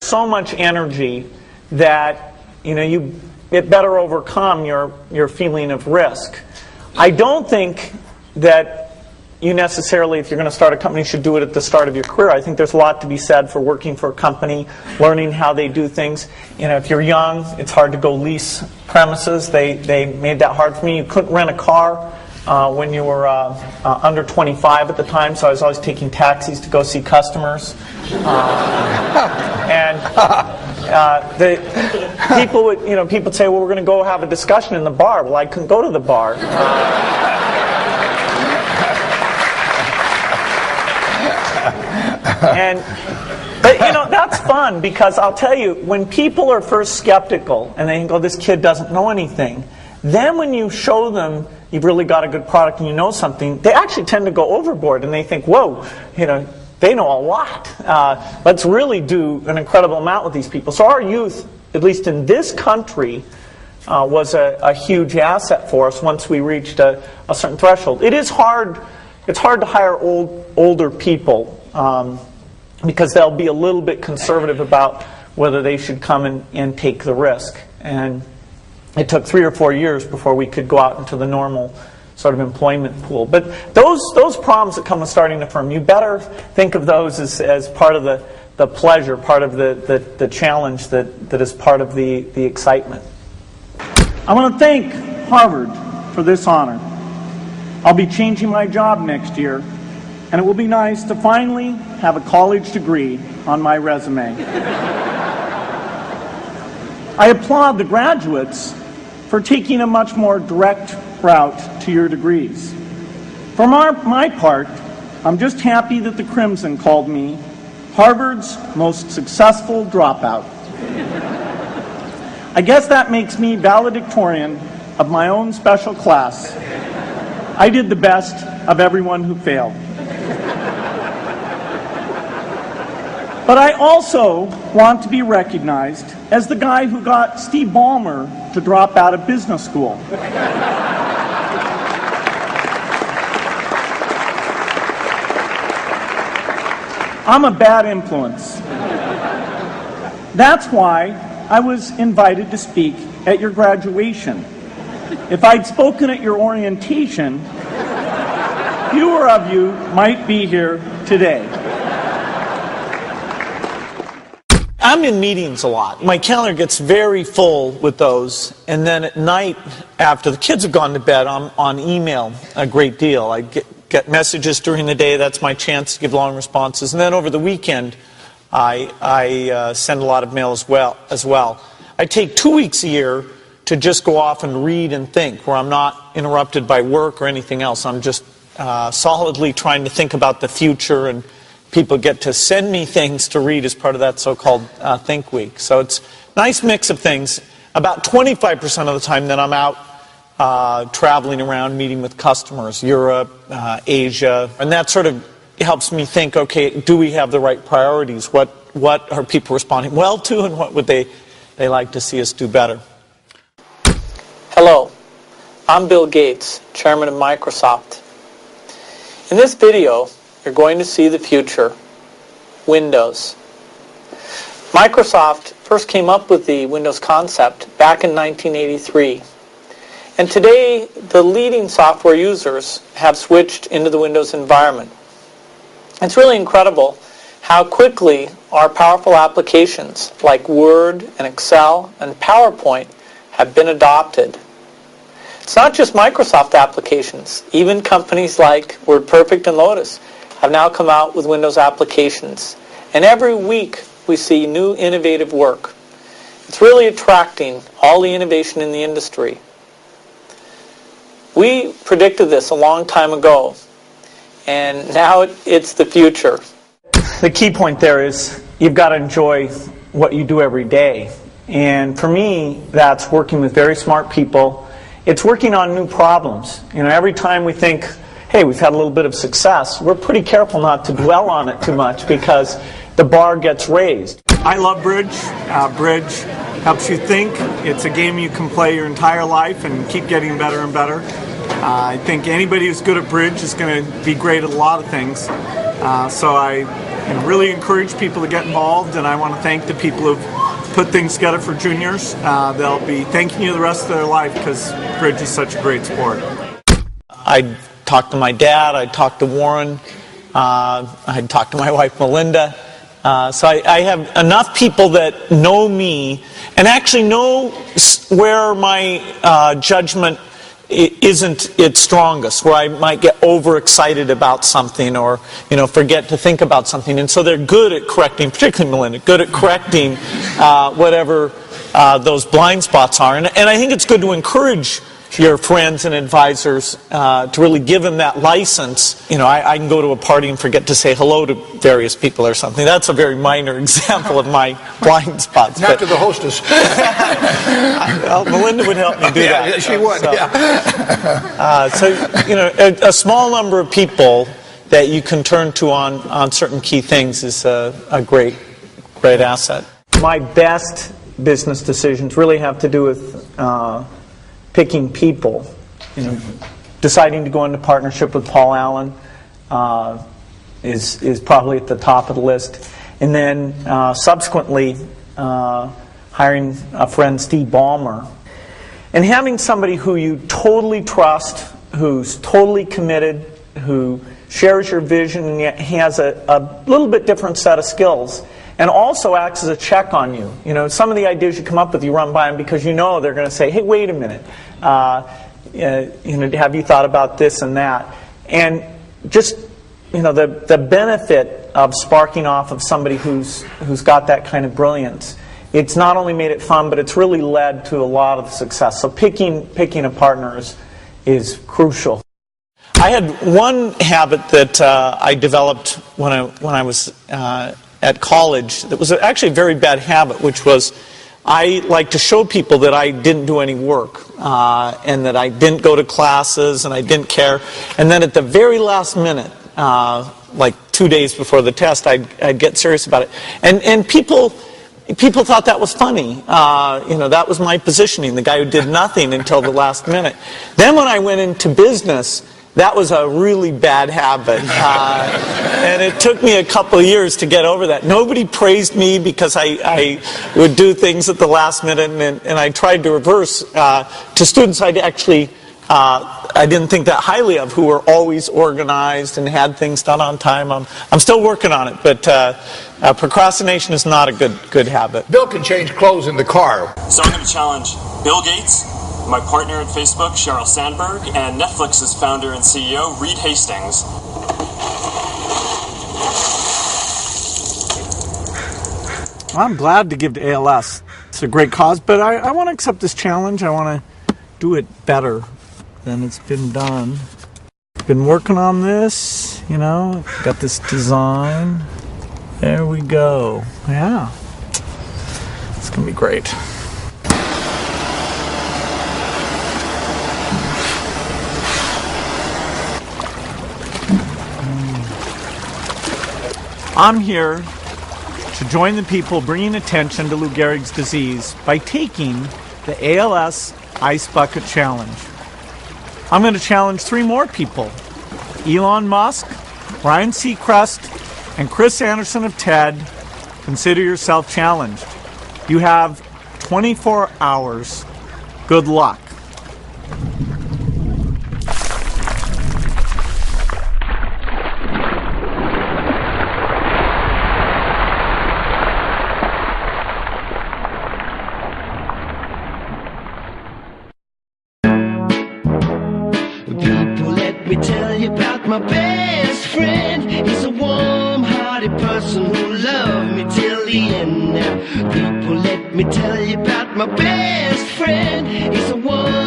So much energy that it better overcome your feeling of risk. I don't think that you necessarily, if you're going to start a company, should do it at the start of your career. I think there's a lot to be said for working for a company, learning how they do things. If you're young, it's hard to go lease premises. They made that hard for me. You couldn't rent a car when you were under 25 at the time, so I was always taking taxis to go see customers. People would say, well, we're going to go have a discussion in the bar. Well, I couldn't go to the bar. But that's fun, because I'll tell you, when people are first skeptical and they think, oh, this kid doesn't know anything, then when you show them you've really got a good product and you know something, they actually tend to go overboard and they think, whoa, they know a lot. Let's really do an incredible amount with these people. So our youth, at least in this country, was a huge asset for us once we reached a certain threshold. It's hard to hire older people because they'll be a little bit conservative about whether they should come and take the risk. And it took 3 or 4 years before we could go out into the normal sort of employment pool. But those problems that come with starting a firm, you better think of those as part of the pleasure, part of the challenge that is part of the excitement. I want to thank Harvard for this honor. I'll be changing my job next year, and it will be nice to finally have a college degree on my resume. I applaud the graduates for taking a much more direct route to your degrees. For my part, I'm just happy that the Crimson called me Harvard's most successful dropout. I guess that makes me valedictorian of my own special class. I did the best of everyone who failed. But I also want to be recognized as the guy who got Steve Ballmer to drop out of business school. I'm a bad influence. That's why I was invited to speak at your graduation. If I'd spoken at your orientation, fewer of you might be here today. I'm in meetings a lot. My calendar gets very full with those, and then at night, after the kids have gone to bed, I'm on email a great deal. I get messages during the day. That's my chance to give long responses. And then over the weekend, I send a lot of mail as well. I take 2 weeks a year to just go off and read and think, where I'm not interrupted by work or anything else. I'm just solidly trying to think about the future, and people get to send me things to read as part of that so-called Think Week. So it's a nice mix of things. About 25% of the time then I'm out traveling around, meeting with customers, Europe, Asia, and that sort of helps me think, okay, do we have the right priorities? What are people responding well to, and what would they like to see us do better? Hello, I'm Bill Gates, Chairman of Microsoft. In this video, you're going to see the future, Windows. Microsoft first came up with the Windows concept back in 1983. And today, the leading software users have switched into the Windows environment. It's really incredible how quickly our powerful applications like Word and Excel and PowerPoint have been adopted. It's not just Microsoft applications. Even companies like WordPerfect and Lotus have now come out with Windows applications. And every week we see new innovative work. It's really attracting all the innovation in the industry. We predicted this a long time ago, and now it's the future. The key point there is you've got to enjoy what you do every day. And for me, that's working with very smart people. It's working on new problems. Every time we think, hey, we've had a little bit of success, we're pretty careful not to dwell on it too much because the bar gets raised. I love bridge. Bridge helps you think. It's a game you can play your entire life and keep getting better and better. I think anybody who's good at bridge is going to be great at a lot of things. So I really encourage people to get involved, and I want to thank the people who've put things together for juniors. They'll be thanking you the rest of their life because bridge is such a great sport. I'd talk to my dad, I'd talk to Warren, I'd talk to my wife Melinda. So I have enough people that know me and actually know where my judgment isn't its strongest, where I might get overexcited about something or forget to think about something. And so they're good at correcting, particularly Melinda, good at correcting whatever those blind spots are. And I think it's good to encourage your friends and advisors to really give them that license. I can go to a party and forget to say hello to various people or something. That's a very minor example of my blind spots. Not to the hostess. Well, Melinda would help me do that. Yeah, she would. So a small number of people that you can turn to on certain key things is a great asset. My best business decisions really have to do with picking people. Deciding to go into partnership with Paul Allen is probably at the top of the list, and then subsequently hiring a friend, Steve Ballmer, and having somebody who you totally trust, who's totally committed, who shares your vision and yet has a little bit different set of skills, and also acts as a check on you. Some of the ideas you come up with, you run by them because they're going to say, hey, wait a minute, have you thought about this and that? And just, the benefit of sparking off of somebody who's got that kind of brilliance, it's not only made it fun, but it's really led to a lot of the success. So picking a partner is crucial. I had one habit that I developed when I was at college that was actually a very bad habit, which was I like to show people that I didn't do any work and that I didn't go to classes and I didn't care. And then at the very last minute, like 2 days before the test, I'd get serious about it. And people thought that was funny. That was my positioning, the guy who did nothing until the last minute. Then when I went into business, that was a really bad habit, and it took me a couple of years to get over that. Nobody praised me because I would do things at the last minute, and I tried to reverse to students I didn't think that highly of, who were always organized and had things done on time. I'm still working on it, but procrastination is not a good habit. Bill can change clothes in the car. So I'm going to challenge Bill Gates, my partner at Facebook, Sheryl Sandberg, and Netflix's founder and CEO, Reed Hastings. I'm glad to give to ALS. It's a great cause, but I want to accept this challenge. I want to do it better than it's been done. Been working on this, got this design. There we go. Yeah. It's going to be great. I'm here to join the people bringing attention to Lou Gehrig's disease by taking the ALS Ice Bucket Challenge. I'm going to challenge 3 more people: Elon Musk, Ryan Seacrest, and Chris Anderson of TED. Consider yourself challenged. You have 24 hours. Good luck. Let me tell you about my best friend. He's a warm-hearted person who loved me till the end. Now, people, let me tell you about my best friend. He's a warm